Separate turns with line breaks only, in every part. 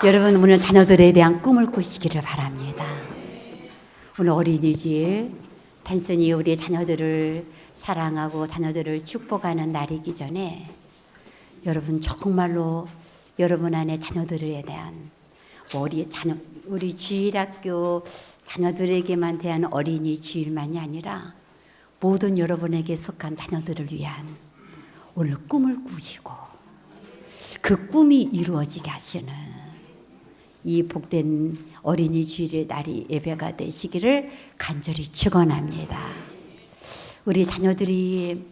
여러분 오늘 자녀들에 대한 꿈을 꾸시기를 바랍니다. 오늘 어린이집 단순히 우리 자녀들을 사랑하고 자녀들을 축복하는 날이기 전에 여러분 정말로 여러분 안에 자녀들에 대한 우리 주일학교 자녀들에게만 대한 어린이 주일만이 아니라 모든 여러분에게 속한 자녀들을 위한 오늘 꿈을 꾸시고 그 꿈이 이루어지게 하시는 이 복된 어린이 주일의 날이 예배가 되시기를 간절히 축원합니다. 우리 자녀들이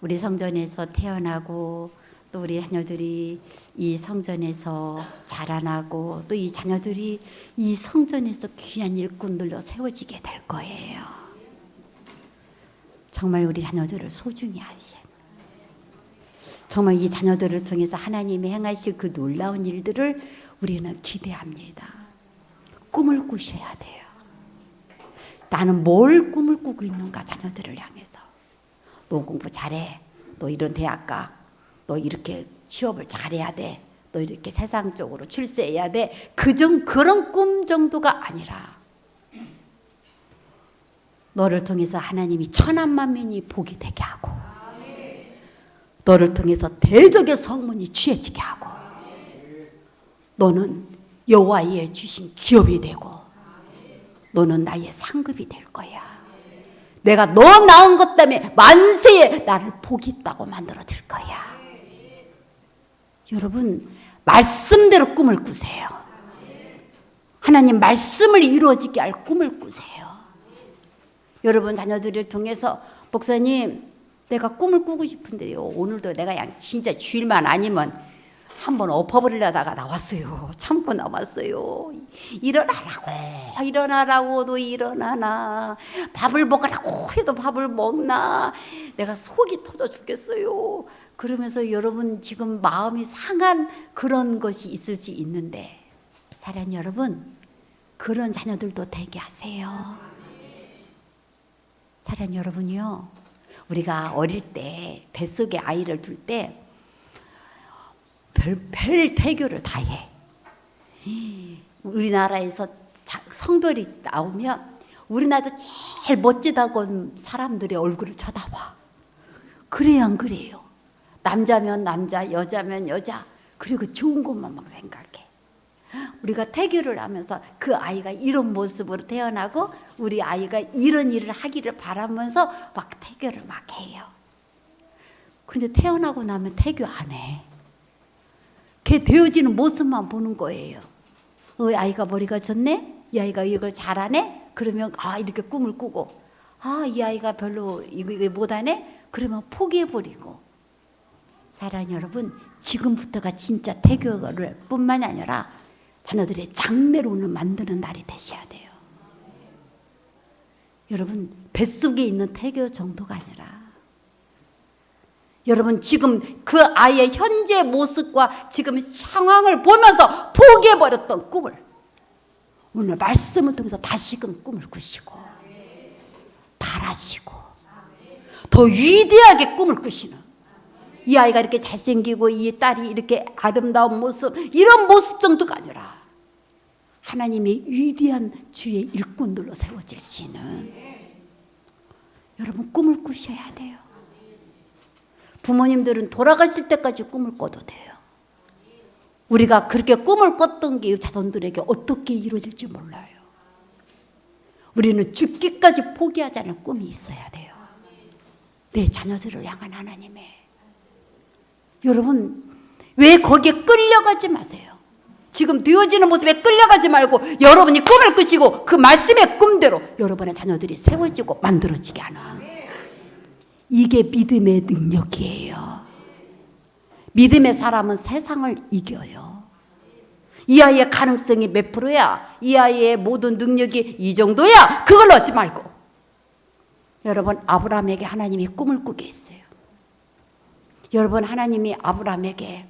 우리 성전에서 태어나고 또 우리 자녀들이 이 성전에서 자라나고 또 이 자녀들이 이 성전에서 귀한 일꾼들로 세워지게 될 거예요. 정말 우리 자녀들을 소중히 하시는, 정말 이 자녀들을 통해서 하나님이 행하실 그 놀라운 일들을 우리는 기대합니다. 꿈을 꾸셔야 돼요. 나는 뭘 꿈을 꾸고 있는가, 자녀들을 향해서. 너 공부 잘해. 너 이런 대학 가. 너 이렇게 취업을 잘해야 돼. 너 이렇게 세상적으로 출세해야 돼. 그런 꿈 정도가 아니라 너를 통해서 하나님이 천한 만민이 복이 되게 하고 너를 통해서 대적의 성문이 취해지게 하고 너는 여호와의 주신 기업이 되고 너는 나의 상급이 될 거야. 내가 너 낳은 것 때문에 만세에 나를 복이 있다고 만들어 줄 거야. 여러분 말씀대로 꿈을 꾸세요. 하나님 말씀을 이루어지게 할 꿈을 꾸세요. 여러분 자녀들을 통해서 목사님 내가 꿈을 꾸고 싶은데요. 오늘도 내가 그냥 진짜 주일만 아니면 한번 엎어버리려다가 나왔어요. 참고 나왔어요. 일어나라고도 일어나나, 밥을 먹으라고 해도 밥을 먹나, 내가 속이 터져 죽겠어요. 그러면서 여러분 지금 마음이 상한 그런 것이 있을 수 있는데 사랑하는 여러분, 그런 자녀들도 되게 하세요. 사랑하는 여러분이요, 우리가 어릴 때 뱃속에 아이를 둘 때 별 태교를 다 해. 우리나라에서 성별이 나오면 우리나라에서 제일 멋지다고 한 사람들의 얼굴을 쳐다봐. 그래요, 안 그래요? 남자면 남자, 여자면 여자. 그리고 좋은 것만 막 생각해. 우리가 태교를 하면서 그 아이가 이런 모습으로 태어나고 우리 아이가 이런 일을 하기를 바라면서 막 태교를 막 해요. 근데 태어나고 나면 태교 안 해. 걔 되어지는 모습만 보는 거예요. 아이가 머리가 좋네? 이 아이가 이걸 잘하네? 그러면 이렇게 꿈을 꾸고 이 아이가 별로 이거 못하네? 그러면 포기해버리고. 사랑하는 여러분, 지금부터가 진짜 태교를 뿐만이 아니라 자녀들의 장래론을 만드는 날이 되셔야 돼요. 여러분 뱃속에 있는 태교 정도가 아니라 여러분 지금 그 아이의 현재 모습과 지금 상황을 보면서 포기해버렸던 꿈을 오늘 말씀을 통해서 다시금 꿈을 꾸시고 바라시고 더 위대하게 꿈을 꾸시는, 이 아이가 이렇게 잘생기고 이 딸이 이렇게 아름다운 모습, 이런 모습 정도가 아니라 하나님의 위대한 주의 일꾼들로 세워질 수 있는 여러분 꿈을 꾸셔야 돼요. 부모님들은 돌아가실 때까지 꿈을 꿔도 돼요. 우리가 그렇게 꿈을 꿨던 게 자손들에게 어떻게 이루어질지 몰라요. 우리는 죽기까지 포기하지 않을 꿈이 있어야 돼요. 내 자녀들을 향한 하나님의. 여러분 왜 거기에 끌려가지 마세요. 지금 되어지는 모습에 끌려가지 말고 여러분이 꿈을 꾸시고 그 말씀의 꿈대로 여러분의 자녀들이 세워지고 만들어지게 하는, 이게 믿음의 능력이에요. 믿음의 사람은 세상을 이겨요. 이 아이의 가능성이 몇 프로야? 이 아이의 모든 능력이 이 정도야? 그걸 얻지 말고 여러분 아브라함에게 하나님이 꿈을 꾸게 했어요. 여러분 하나님이 아브라함에게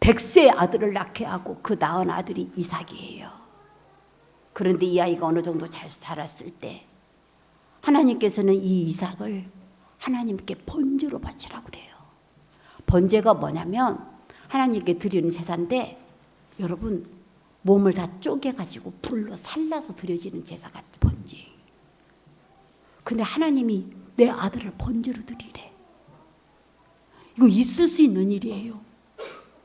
100세 아들을 낳게 하고 그 낳은 아들이 이삭이에요. 그런데 이 아이가 어느 정도 잘 자랐을 때 하나님께서는 이 이삭을 하나님께 번제로 바치라고 그래요. 번제가 뭐냐면 하나님께 드리는 제사인데 여러분 몸을 다 쪼개가지고 불로 살라서 드려지는 제사가 번제. 근데 하나님이 내 아들을 번제로 드리래. 이거 있을 수 있는 일이에요.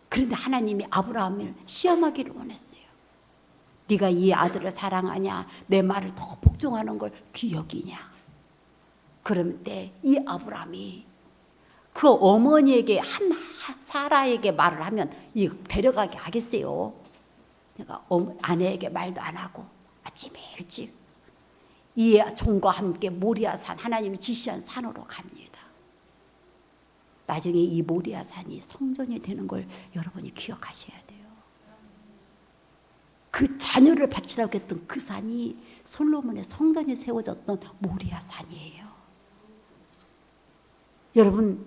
그런데 하나님이 아브라함을 시험하기를 원했어요. 네가 이 아들을 사랑하냐, 내 말을 더 복종하는 걸 귀여기냐. 그런데 이 아브라함이 그 어머니에게 사라에게 말을 하면 이 데려가게 하겠어요. 그러니까 아내에게 말도 안 하고 아침에 일찍 이 종과 함께 모리아산, 하나님이 지시한 산으로 갑니다. 나중에 이 모리아산이 성전이 되는 걸 여러분이 기억하셔야 돼요. 그 자녀를 바치라고 했던 그 산이 솔로몬의 성전이 세워졌던 모리아산이에요. 여러분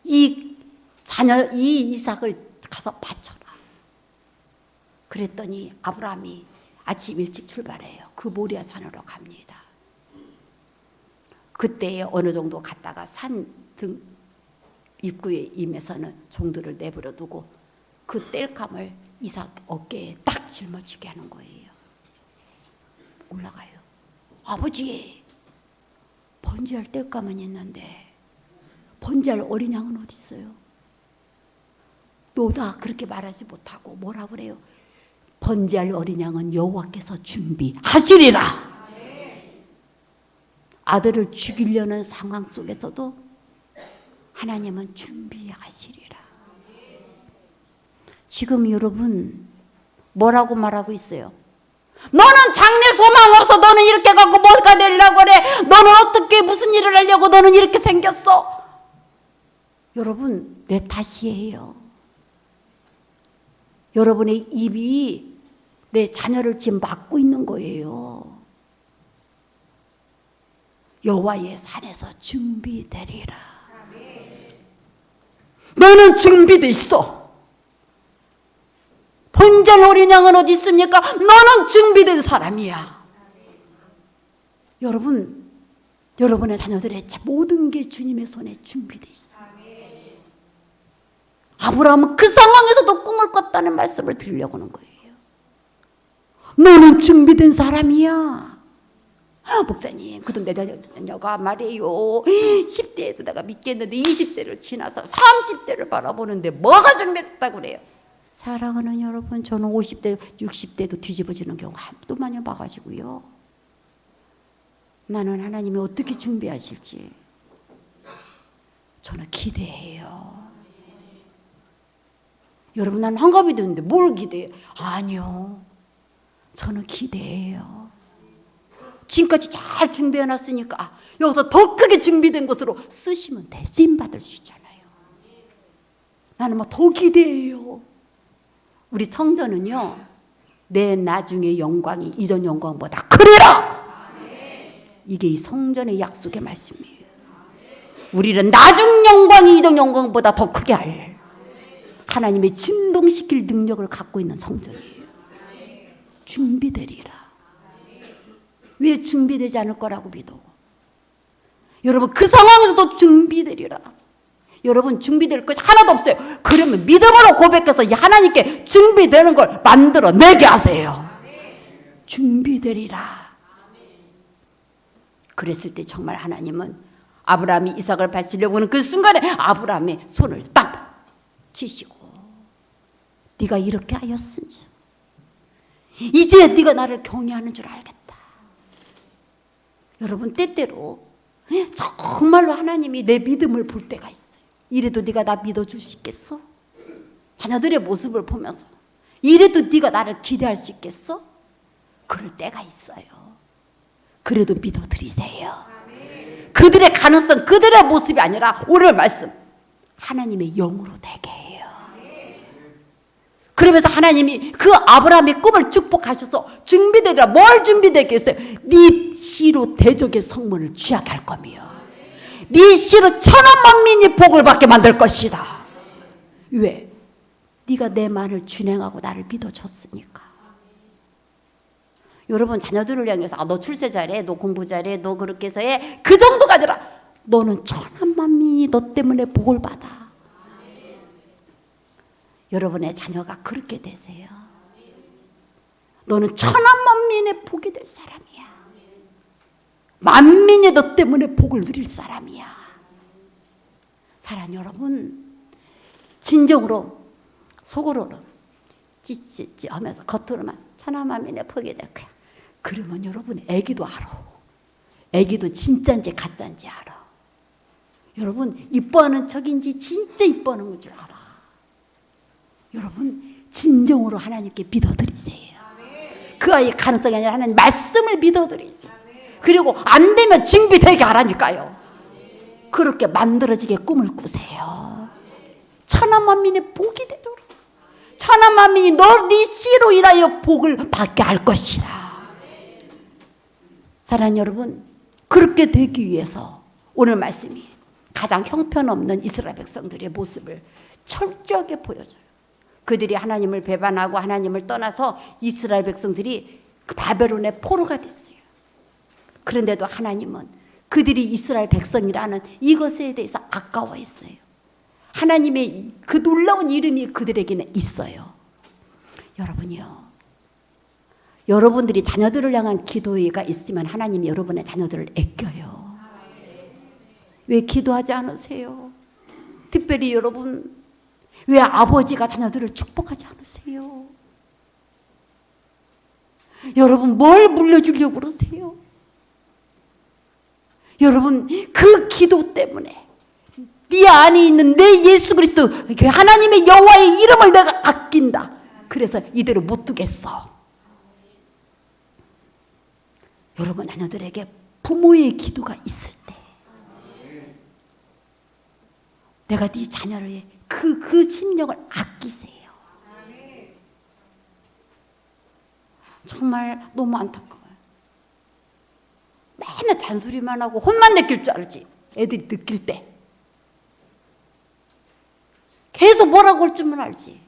이 자녀, 이 이삭을 가서 바쳐라. 그랬더니 아브라함이 아침 일찍 출발해요. 그 모리아산으로 갑니다. 그때 어느 정도 갔다가 산 등 입구에 임해서는 종들을 내버려 두고 그 땔감을 이삭 어깨에 딱 짊어지게 하는 거예요. 올라가요. 아버지, 번제할 땔감은 있는데 번제할 어린 양은 어디 있어요? 너다 그렇게 말하지 못하고 뭐라 그래요? 번제할 어린 양은 여호와께서 준비하시리라. 아들을 죽이려는 상황 속에서도 하나님은 준비하시리라. 지금 여러분 뭐라고 말하고 있어요? 너는 장래 소망 없어. 너는 이렇게 갖고 뭐가 되려고 그래. 너는 어떻게 무슨 일을 하려고 너는 이렇게 생겼어. 여러분 내 탓이에요. 여러분의 입이 내 자녀를 지금 막고 있는 거예요. 여호와의 산에서 준비되리라. 너는 준비돼 있어. 번제할 어린 양은 어디 있습니까? 너는 준비된 사람이야. 여러분, 여러분의 자녀들의 모든 게 주님의 손에 준비돼 있어. 아브라함은 그 상황에서도 꿈을 꿨다는 말씀을 드리려고 하는 거예요. 너는 준비된 사람이야. 목사님, 그동 내 자녀가 말이에요. 10대에도 내가 믿겠는데 20대를 지나서 30대를 바라보는데 뭐가 준비됐다고 그래요? 사랑하는 여러분, 저는 50대, 60대도 뒤집어지는 경우 한도 많이 봐가지고요. 나는 하나님이 어떻게 준비하실지 저는 기대해요. 여러분, 나는 환갑이 됐는데 뭘 기대해요? 아니요. 저는 기대해요. 지금까지 잘 준비해놨으니까 여기서 더 크게 준비된 것으로 쓰시면 돼. 쓰임받을 수 있잖아요. 나는 막 더 기대해요. 우리 성전은요, 내 나중의 영광이 이전 영광보다 크리라. 이게 이 성전의 약속의 말씀이에요. 우리는 나중 영광이 이전 영광보다 더 크게 할 하나님의 진동시킬 능력을 갖고 있는 성전이에요. 준비되리라. 왜 준비되지 않을 거라고 믿어? 여러분, 그 상황에서도 준비되리라. 여러분, 준비될 것이 하나도 없어요. 그러면 믿음으로 고백해서 하나님께 준비되는 걸 만들어내게 하세요. 준비되리라. 그랬을 때 정말 하나님은 아브라함이 이삭을 바치려고 하는 그 순간에 아브라함의 손을 딱 치시고, 네가 이렇게 하였으니 이제 네가 나를 경외하는 줄 알겠다. 여러분, 때때로 정말로 하나님이 내 믿음을 볼 때가 있어요. 이래도 네가 나 믿어줄 수 있겠어? 자녀들의 모습을 보면서 이래도 네가 나를 기대할 수 있겠어? 그럴 때가 있어요. 그래도 믿어드리세요. 그들의 가능성, 그들의 모습이 아니라 오늘 말씀 하나님의 영으로 되게 해요. 그러면서 하나님이 그 아브라함의 꿈을 축복하셔서 준비되리라. 뭘 준비되게 했어요? 네 씨로 대적의 성문을 취하게 할 거며 네 씨로 천한 만민이 복을 받게 만들 것이다. 왜? 네가 내 말을 준행하고 나를 믿어줬으니까. 여러분, 자녀들을 향해서 너 출세 잘해, 너 공부 잘해, 너 그렇게 해서 해, 그 정도가 아니라 너는 천한 만민이 너 때문에 복을 받아. 여러분의 자녀가 그렇게 되세요. 너는 천한 만민의 복이 될 사람이야. 만민이 너 때문에 복을 누릴 사람이야. 사랑하는 여러분, 진정으로 속으로는 찌찌찌 하면서 겉으로만 천한 만민의 복이 될 거야. 그러면 여러분 애기도 알아. 애기도 진짜인지 가짜인지 알아. 여러분 이뻐하는 척인지 진짜 이뻐하는 줄 알아. 여러분 진정으로 하나님께 믿어드리세요. 그 아이의 가능성이 아니라 하나님 말씀을 믿어드리세요. 그리고 안 되면 준비되게 하라니까요. 그렇게 만들어지게 꿈을 꾸세요. 천한 만민의 복이 되도록. 천한 만민이 너 네 씨로 인하여 복을 받게 할 것이다. 사랑하는 여러분, 그렇게 되기 위해서 오늘 말씀이 가장 형편없는 이스라엘 백성들의 모습을 철저하게 보여줘요. 그들이 하나님을 배반하고 하나님을 떠나서 이스라엘 백성들이 그 바벨론의 포로가 됐어요. 그런데도 하나님은 그들이 이스라엘 백성이라는 이것에 대해서 아까워했어요. 하나님의 그 놀라운 이름이 그들에게는 있어요. 여러분이요, 여러분들이 자녀들을 향한 기도가 있으면 하나님이 여러분의 자녀들을 아껴요. 왜 기도하지 않으세요? 특별히 여러분, 왜 아버지가 자녀들을 축복하지 않으세요? 여러분 뭘 물려주려고 그러세요? 여러분 그 기도 때문에 네 안에 있는 내 예수 그리스도 하나님의 여호와의 이름을 내가 아낀다. 그래서 이대로 못 두겠어. 여러분 자녀들에게 부모의 기도가 있을 때 내가 네 자녀를 그 심령을 아끼세요. 정말 너무 안타까워요. 맨날 잔소리만 하고 혼만 느낄 줄 알지. 애들이 느낄 때 계속 뭐라고 할 줄만 알지.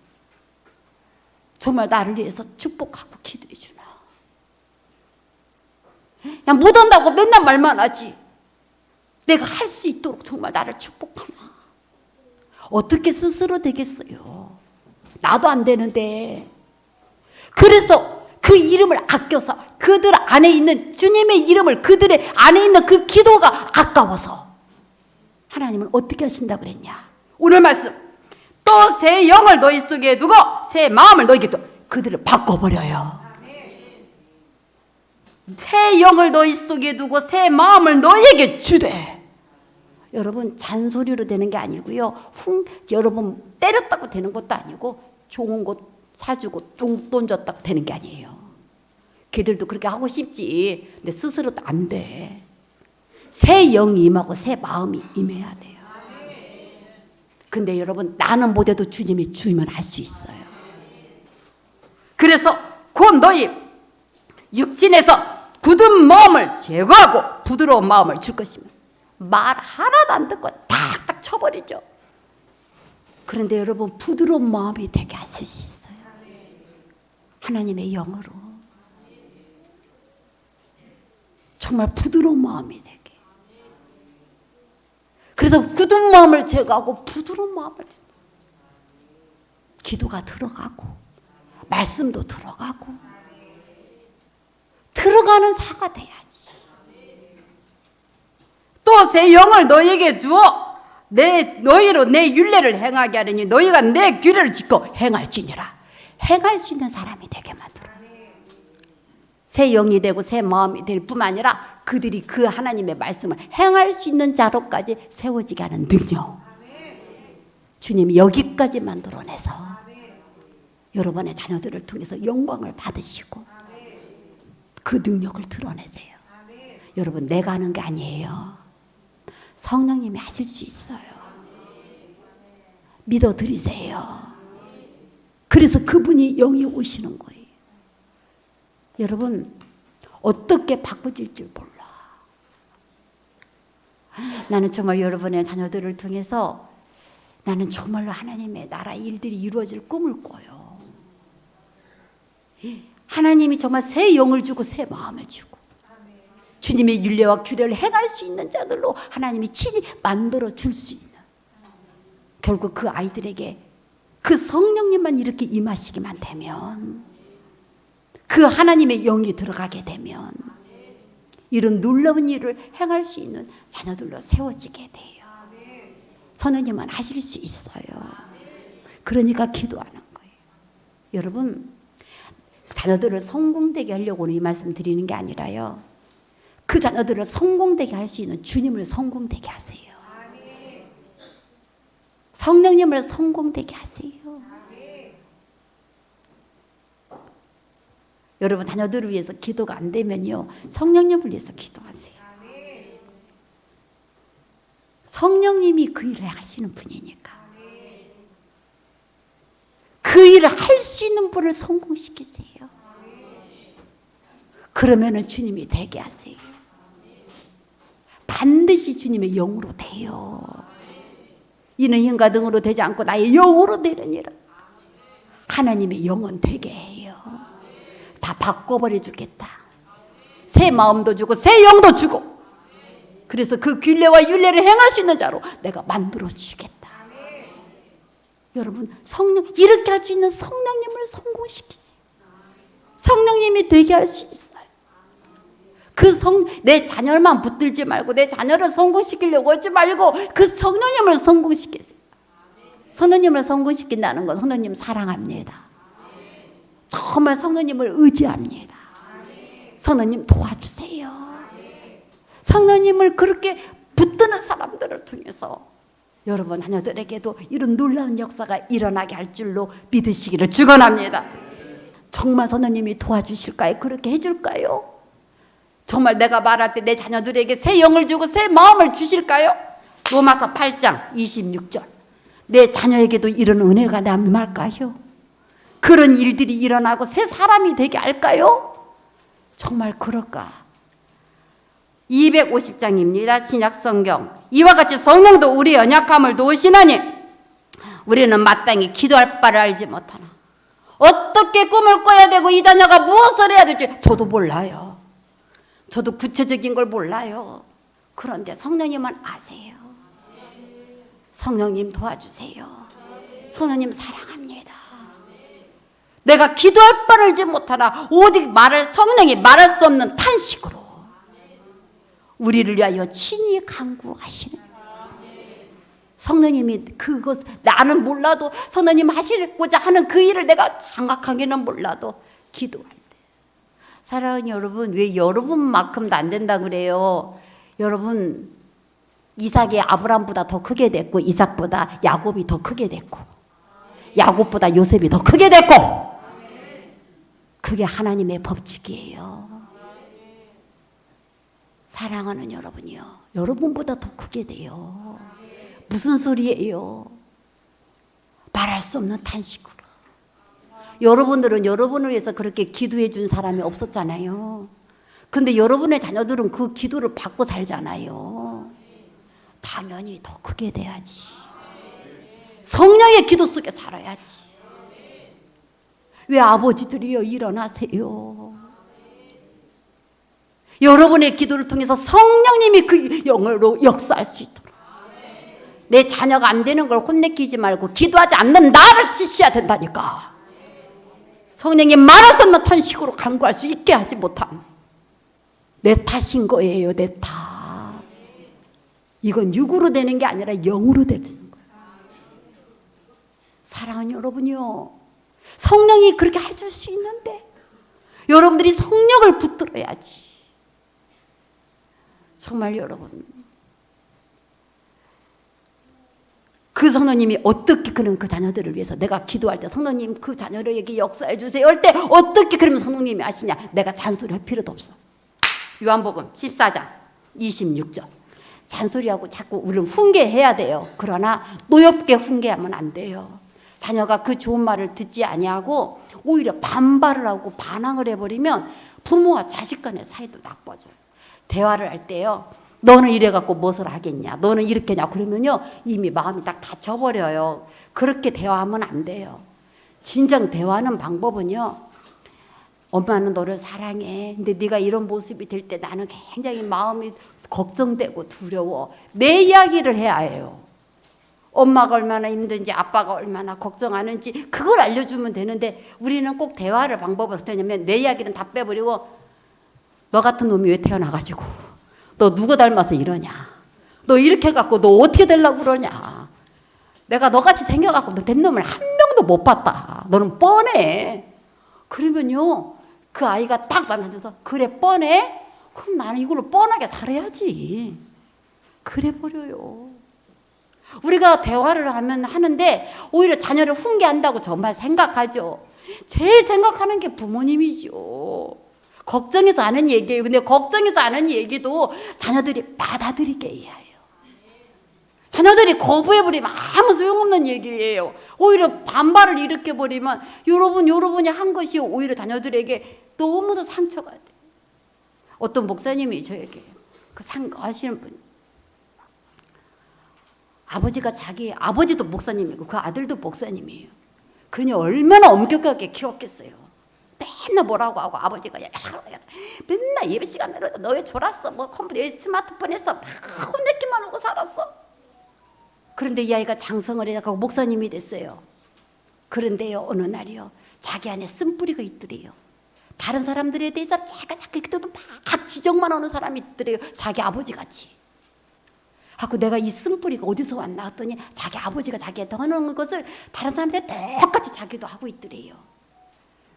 정말 나를 위해서 축복하고 기도해 주나. 그냥 못한다고 맨날 말만 하지. 내가 할 수 있도록 정말 나를 축복하나. 어떻게 스스로 되겠어요? 나도 안 되는데. 그래서 그 이름을 아껴서 그들 안에 있는 주님의 이름을 그들의 안에 있는 그 기도가 아까워서 하나님은 어떻게 하신다고 그랬냐? 오늘 말씀 또 새 영을 너희 속에 두고 새 마음을 너희에게 두고 그들을 바꿔버려요. 새 영을 너희 속에 두고 새 마음을 너희에게 주되. 여러분 잔소리로 되는 게 아니고요. 여러분 때렸다고 되는 것도 아니고 좋은 것 사주고 돈 줬다고 되는 게 아니에요. 걔들도 그렇게 하고 싶지. 근데 스스로도 안 돼. 새 영이 임하고 새 마음이 임해야 돼요. 근데 여러분 나는 못해도 주님이 주면 할 수 있어요. 그래서 곧 너희 육신에서 굳은 마음을 제거하고 부드러운 마음을 줄 것입니다. 말 하나도 안 듣고 탁탁 쳐버리죠. 그런데 여러분 부드러운 마음이 되게 하실 수 있어요. 하나님의 영으로 정말 부드러운 마음이 되게. 그래서 굳은 마음을 제거하고 부드러운 마음을 기도가 들어가고 말씀도 들어가고 들어가는 사가 돼야지. 또 새 영을 너희에게 주어 너희로 내 율례를 행하게 하려니 너희가 내 규례를 지켜 행할지니라. 행할 수 있는 사람이 되게 만들어. 새 영이 되고 새 마음이 될 뿐만 아니라 그들이 그 하나님의 말씀을 행할 수 있는 자로까지 세워지게 하는 능력. 주님이 여기까지 만들어내서 여러분의 자녀들을 통해서 영광을 받으시고 그 능력을 드러내세요. 여러분 내가 하는 게 아니에요. 성령님이 하실 수 있어요. 믿어드리세요. 그래서 그분이 영이 오시는 거예요. 여러분 어떻게 바꿔질 줄 몰라. 나는 정말 여러분의 자녀들을 통해서 나는 정말로 하나님의 나라 일들이 이루어질 꿈을 꿔요. 하나님이 정말 새 영을 주고 새 마음을 주고 주님의 율례와 규례를 행할 수 있는 자들로 하나님이 친히 만들어 줄 수 있는, 결국 그 아이들에게 그 성령님만 이렇게 임하시기만 되면, 그 하나님의 영이 들어가게 되면 이런 놀라운 일을 행할 수 있는 자녀들로 세워지게 돼요. 선생님은 하실 수 있어요. 그러니까 기도하는 거예요. 여러분, 자녀들을 성공되게 하려고 이 말씀 드리는 게 아니라요, 그 자녀들을 성공되게 할 수 있는 주님을 성공되게 하세요. 성령님을 성공되게 하세요. 여러분, 자녀들을 위해서 기도가 안 되면요, 성령님을 위해서 기도하세요. 성령님이 그 일을 하시는 분이니까. 그 일을 할 수 있는 분을 성공시키세요. 그러면은 주님이 되게 하세요. 반드시 주님의 영으로 돼요. 이는 힘과 능으로 되지 않고 나의 영으로 되느니라. 하나님의 영은 되게 해요. 다 바꿔버려 주겠다. 새 마음도 주고 새 영도 주고, 그래서 그 규례와 율례를 행할 수 있는 자로 내가 만들어 주겠다. 여러분, 성령, 이렇게 할 수 있는 성령님을 성공시키세요. 성령님이 되게 할 수 있어요. 내 자녀만 붙들지 말고, 내 자녀를 성공시키려고 하지 말고 그 성령님을 성공시키세요. 성령님을 성공시킨다는 건 성령님 사랑합니다. 정말 성령님을 의지합니다. 성령님 도와주세요. 성령님을 그렇게 붙드는 사람들을 통해서 여러분 자녀들에게도 이런 놀라운 역사가 일어나게 할 줄로 믿으시기를 축원합니다. 정말 성령님이 도와주실까요? 그렇게 해줄까요? 정말 내가 말할 때 내 자녀들에게 새 영을 주고 새 마음을 주실까요? 로마서 8장 26절. 내 자녀에게도 이런 은혜가 남할까요? 그런 일들이 일어나고 새 사람이 되게 할까요? 정말 그럴까? 250장입니다. 신약성경. 이와 같이 성령도 우리의 연약함을 도우시나니 우리는 마땅히 기도할 바를 알지 못하나. 어떻게 꿈을 꿔야 되고 이 자녀가 무엇을 해야 될지 저도 몰라요. 저도 구체적인 걸 몰라요. 그런데 성령님은 아세요. 성령님 도와주세요. 성령님 사랑합니다. 내가 기도할 바를 알지 못하나 오직 성령이 말할 수 없는 탄식으로 우리를 위하여 친히 간구하시는 성령님이 그것, 나는 몰라도 성령님 하시고자 하는 그 일을 내가 정확하게는 몰라도 기도할 때, 사랑하는 여러분, 왜 여러분만큼도 안 된다 그래요? 여러분, 이삭이 아브람보다 더 크게 됐고, 이삭보다 야곱이 더 크게 됐고, 야곱보다 요셉이 더 크게 됐고, 그게 하나님의 법칙이에요. 사랑하는 여러분이요, 여러분보다 더 크게 돼요. 무슨 소리예요? 말할 수 없는 탄식으로. 여러분들은 여러분을 위해서 그렇게 기도해 준 사람이 없었잖아요. 근데 여러분의 자녀들은 그 기도를 받고 살잖아요. 당연히 더 크게 돼야지. 성령의 기도 속에 살아야지. 왜 아버지들이요, 일어나세요. 여러분의 기도를 통해서 성령님이 그 영으로 역사할 수 있도록. 내 자녀가 안 되는 걸 혼내키지 말고 기도하지 않는 나를 치셔야 된다니까. 성령이 말할 수 없는 탄식으로 간구할 수 있게 하지 못함. 내 탓인 거예요, 내 탓. 이건 육으로 되는 게 아니라 영으로 되는 거예요. 사랑하는 여러분이요, 성령이 그렇게 해줄 수 있는데 여러분들이 성령을 붙들어야지. 정말 여러분, 그 성령님이 어떻게 그런 그 자녀들을 위해서 내가 기도할 때 성령님 그 자녀에게 역사해 주세요 할 때 어떻게 그러면 성령님이 아시냐? 내가 잔소리할 필요도 없어. 요한복음 14장 26절. 잔소리하고 자꾸 우리는 훈계해야 돼요. 그러나 노엽게 훈계하면 안 돼요. 자녀가 그 좋은 말을 듣지 아니하고 오히려 반발을 하고 반항을 해버리면 부모와 자식 간의 사이도 나빠져요. 대화를 할 때요, 너는 이래갖고 무엇을 하겠냐, 너는 이렇게냐, 그러면요 이미 마음이 딱 닫혀버려요. 그렇게 대화하면 안 돼요. 진정 대화하는 방법은요, 엄마는 너를 사랑해. 근데 네가 이런 모습이 될 때 나는 굉장히 마음이 걱정되고 두려워. 내 이야기를 해야 해요. 엄마가 얼마나 힘든지 아빠가 얼마나 걱정하는지 그걸 알려주면 되는데 우리는 꼭 대화를 방법을 어떻게 하냐면 내 이야기는 다 빼버리고 너 같은 놈이 왜 태어나가지고 너 누구 닮아서 이러냐, 너 이렇게 해갖고 너 어떻게 되려고 그러냐, 내가 너같이 생겨갖고 너 된 놈을 한 명도 못 봤다, 너는 뻔해. 그러면요 그 아이가 딱 만나줘서 그래 뻔해? 그럼 나는 이걸로 뻔하게 살아야지. 그래 버려요. 우리가 대화를 하는데 오히려 자녀를 훈계한다고 정말 생각하죠. 제일 생각하는 게 부모님이죠. 걱정해서 하는 얘기예요. 근데 걱정해서 하는 얘기도 자녀들이 받아들이게 해야 해요. 자녀들이 거부해버리면 아무 소용없는 얘기예요. 오히려 반발을 일으켜버리면 여러분이 한 것이 오히려 자녀들에게 너무도 상처가 돼요. 어떤 목사님이 저에게 그 상가하시는 분, 아버지도 목사님이고 그 아들도 목사님이에요. 그러니 얼마나 엄격하게 키웠겠어요. 맨날 뭐라고 하고 아버지가 맨날 예배 시간에 너 왜 졸았어? 뭐 컴퓨터 스마트폰에서 막 혼내기만 하고 살았어. 그런데 이 아이가 장성을 해가고 목사님이 됐어요. 그런데요 어느 날이요 자기 안에 쓴뿌리가 있더래요. 다른 사람들에 대해서 자기가 그때도 막 지적만 하는 사람이 있더래요. 자기 아버지같이. 하고 내가 이 쓴뿌리가 어디서 왔나 했더니 자기 아버지가 자기한테 하는 것을 다른 사람한테 똑같이 자기도 하고 있더래요.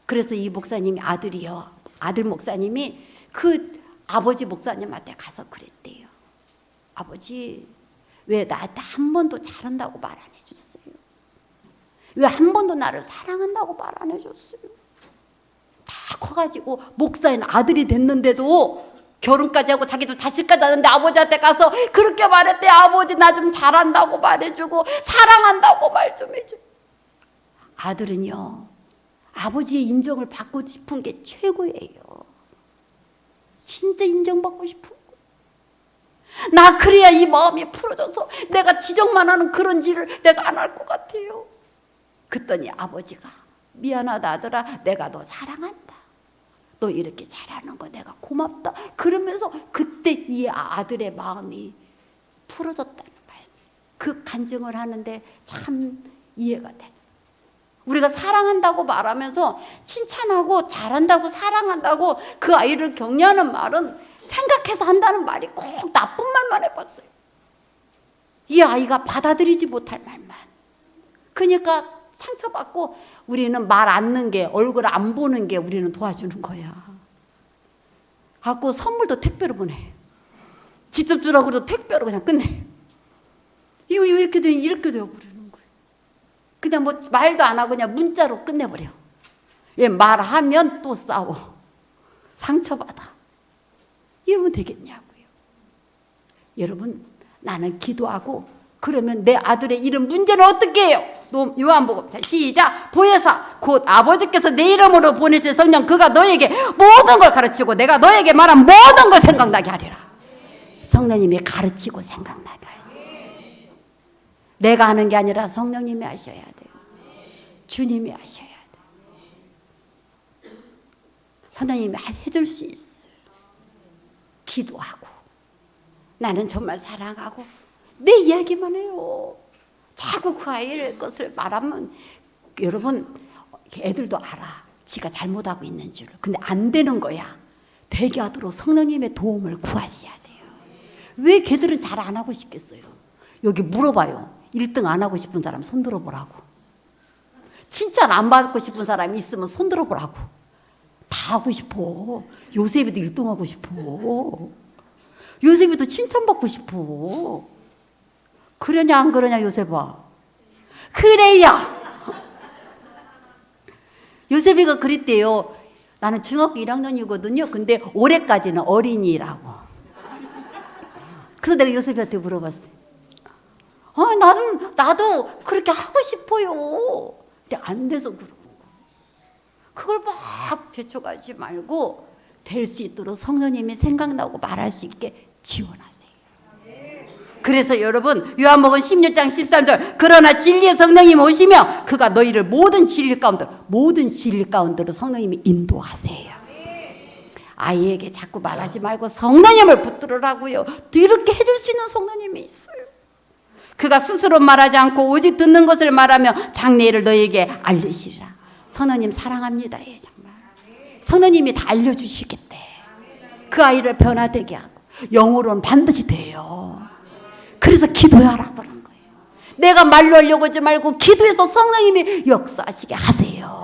그래서 이 목사님이 아들 목사님이 그 아버지 목사님한테 가서 그랬대요. 아버지 왜 나한테 한 번도 잘한다고 말 안 해줬어요? 왜 한 번도 나를 사랑한다고 말 안 해줬어요? 다 커가지고 목사인 아들이 됐는데도 결혼까지 하고 자기도 자식까지 하는데 아버지한테 가서 그렇게 말했대. 아버지 나 좀 잘한다고 말해주고 사랑한다고 말 좀 해줘. 아들은요 아버지의 인정을 받고 싶은 게 최고예요. 진짜 인정받고 싶은 거. 나 그래야 이 마음이 풀어져서 내가 지적만 하는 그런 짓을 내가 안 할 것 같아요. 그랬더니 아버지가 미안하다 아들아, 내가 너 사랑한다, 너 이렇게 잘하는 거 내가 고맙다 그러면서 그때 이 아들의 마음이 풀어졌다는 말씀. 그 간증을 하는데 참 이해가 돼. 우리가 사랑한다고 말하면서 칭찬하고 잘한다고 사랑한다고 그 아이를 격려하는 말은 생각해서 한다는 말이 꼭 나쁜 말만 해봤어요. 이 아이가 받아들이지 못할 말만. 그러니까 상처받고 우리는 말 않는 게, 얼굴 안 보는 게 우리는 도와주는 거야. 갖고 선물도 택배로 보내. 직접 주라고 해도 택배로 그냥 끝내. 이거 이렇게 되어버리는 거예요. 그냥 뭐 말도 안 하고 그냥 문자로 끝내버려. 왜 말하면 또 싸워. 상처받아. 이러면 되겠냐고요. 여러분, 나는 기도하고 그러면 내 아들의 이름 문제는 어떻게 해요? 요한복음 시작. 보혜사 곧 아버지께서 내 이름으로 보내실 성령 그가 너에게 모든 걸 가르치고 내가 너에게 말한 모든 걸 생각나게 하리라. 성령님이 가르치고 생각나게 하세요. 내가 하는 게 아니라 성령님이 하셔야 돼요. 주님이 하셔야 돼요. 성령님이 해줄 수 있어요. 기도하고 나는 정말 사랑하고 내 이야기만 해요. 자꾸 그 아이의 것을 말하면 여러분 애들도 알아. 지가 잘못하고 있는 줄. 근데 안 되는 거야. 되게 하도록 성령님의 도움을 구하셔야 돼요. 왜 걔들은 잘 안 하고 싶겠어요? 여기 물어봐요. 1등 안 하고 싶은 사람 손 들어보라고. 칭찬 안 받고 싶은 사람이 있으면 손 들어보라고. 다 하고 싶어. 요셉이도 1등 하고 싶어. 요셉이도 칭찬받고 싶어. 그러냐 안 그러냐 요셉아? 그래요. 요셉이가 그랬대요. 나는 중학교 1학년이거든요. 근데 올해까지는 어린이라고. 그래서 내가 요셉이한테 물어봤어요. 나도 그렇게 하고 싶어요. 근데 안 돼서 그러는 거야. 그걸 막 재촉하지 말고 될 수 있도록 성령님이 생각나고 말할 수 있게 지원하세요. 그래서 여러분 요한복음 16장 13절 그러나 진리의 성령님이 오시며 그가 너희를 모든 진리 가운데로 성령님이 인도하세요. 아이에게 자꾸 말하지 말고 성령님을 붙들으라고요. 이렇게 해줄 수 있는 성령님이 있어요. 그가 스스로 말하지 않고 오직 듣는 것을 말하며 장래일을 너에게 알리시리라. 성령님 사랑합니다. 예, 정말. 성령님이 다 알려주시겠대. 그 아이를 변화되게 하고 영으로는 반드시 돼요. 그래서 기도하라 그런 거예요. 내가 말로 하려고 하지 말고 기도해서 성령님이 역사하시게 하세요.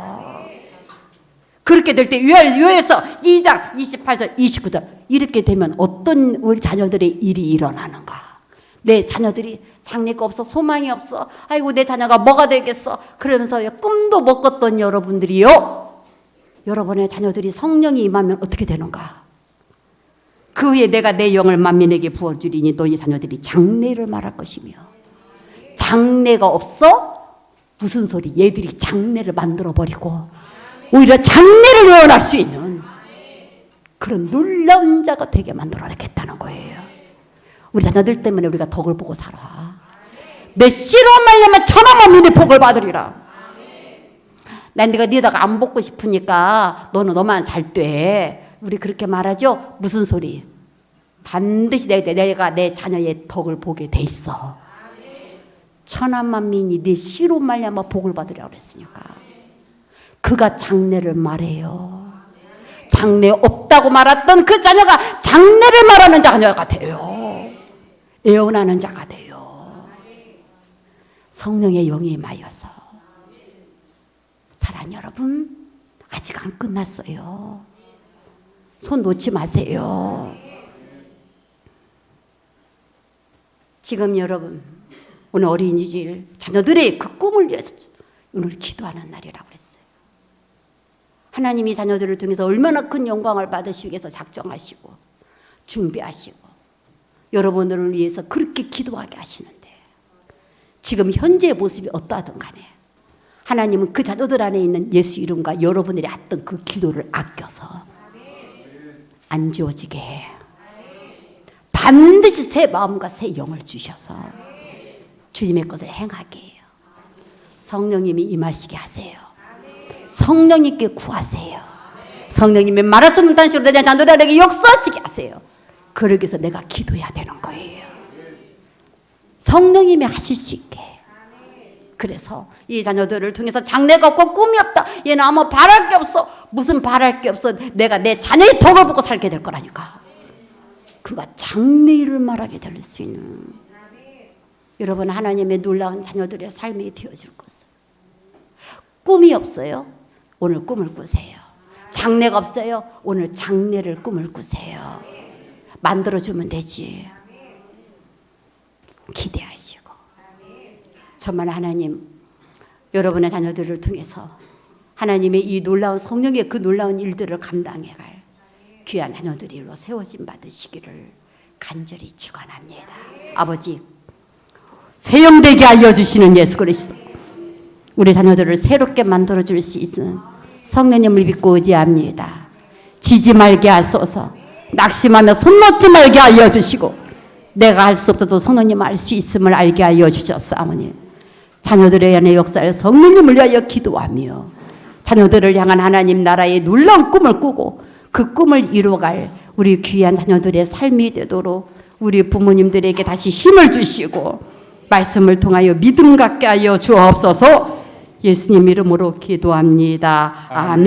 그렇게 될 때 요엘서 2장 28절 29절 이렇게 되면 어떤 우리 자녀들의 일이 일어나는가. 내 자녀들이 장래가 없어 소망이 없어 아이고 내 자녀가 뭐가 되겠어 그러면서 꿈도 못 꿨던 여러분들이요, 여러분의 자녀들이 성령이 임하면 어떻게 되는가. 그 후에 내가 내 영을 만민에게 부어주리니 너희 자녀들이 장래를 말할 것이며. 장래가 없어? 무슨 소리. 얘들이 장래를 만들어버리고 오히려 장래를 예언할 수 있는 그런 놀라운 자가 되게 만들어내겠다는 거예요. 우리 자녀들 때문에 우리가 덕을 보고 살아. 메시로 말려면 천하만 민의 복을 받으리라. 난 네가 니다가 안 먹고 싶으니까 너만 잘 돼. 우리 그렇게 말하죠. 무슨 소리. 반드시 내가 내 자녀의 덕을 보게 돼 있어. 천하만 민이 네 씨로 말려면 복을 받으리라 그랬으니까. 그가 장래를 말해요. 장래 없다고 말했던 그 자녀가 장래를 말하는 자녀가 돼요. 예언하는 자가 돼요. 성령의 영이 임하여서. 사랑 여러분, 아직 안 끝났어요. 손 놓지 마세요. 지금 여러분 오늘 어린이집 자녀들의 그 꿈을 위해서 오늘 기도하는 날이라고 그랬어요. 하나님이 자녀들을 통해서 얼마나 큰 영광을 받으시기 위해서 작정하시고 준비하시고 여러분들을 위해서 그렇게 기도하게 하시는데 지금 현재의 모습이 어떠하든 간에 하나님은 그 자녀들 안에 있는 예수 이름과 여러분들이 했던 그 기도를 아껴서 안 지워지게 해. 반드시 새 마음과 새 영을 주셔서 주님의 것을 행하게 해요. 성령님이 임하시게 하세요. 성령님께 구하세요. 성령님이 말할 수 없는 단식으로 내 자녀들에게 역사하시게 하세요. 그러기 위해서 내가 기도해야 되는 거예요. 성령님이 하실 수 있게. 그래서 이 자녀들을 통해서 장래가 없고 꿈이 없다. 얘는 아무 바랄 게 없어. 무슨 바랄 게 없어. 내가 내 자녀의 덕을 보고 살게 될 거라니까. 그가 장래일을 말하게 될 수 있는 여러분 하나님의 놀라운 자녀들의 삶이 되어줄 것을. 꿈이 없어요? 오늘 꿈을 꾸세요. 장래가 없어요? 오늘 장래를 꿈을 꾸세요. 만들어주면 되지. 기대하시고. 정말 하나님 여러분의 자녀들을 통해서 하나님의 이 놀라운 성령의 그 놀라운 일들을 감당해갈 귀한 자녀들이로 세워진 받으시기를 간절히 축원합니다. 아버지 세영되게 알려주시는 예수 그리스도 우리 자녀들을 새롭게 만들어줄 수 있는 성령님을 믿고 의지합니다. 지지 말게 하소서. 낙심하며 손 놓지 말게 알려주시고 내가 할 수 없어도 성령님 알 수 있음을 알게 하여 주셨사오니 자녀들의 안에 역사를 성령님을 위하여 기도하며 자녀들을 향한 하나님 나라의 놀라운 꿈을 꾸고 그 꿈을 이루어갈 우리 귀한 자녀들의 삶이 되도록 우리 부모님들에게 다시 힘을 주시고 말씀을 통하여 믿음 갖게 하여 주옵소서. 예수님 이름으로 기도합니다. 아멘.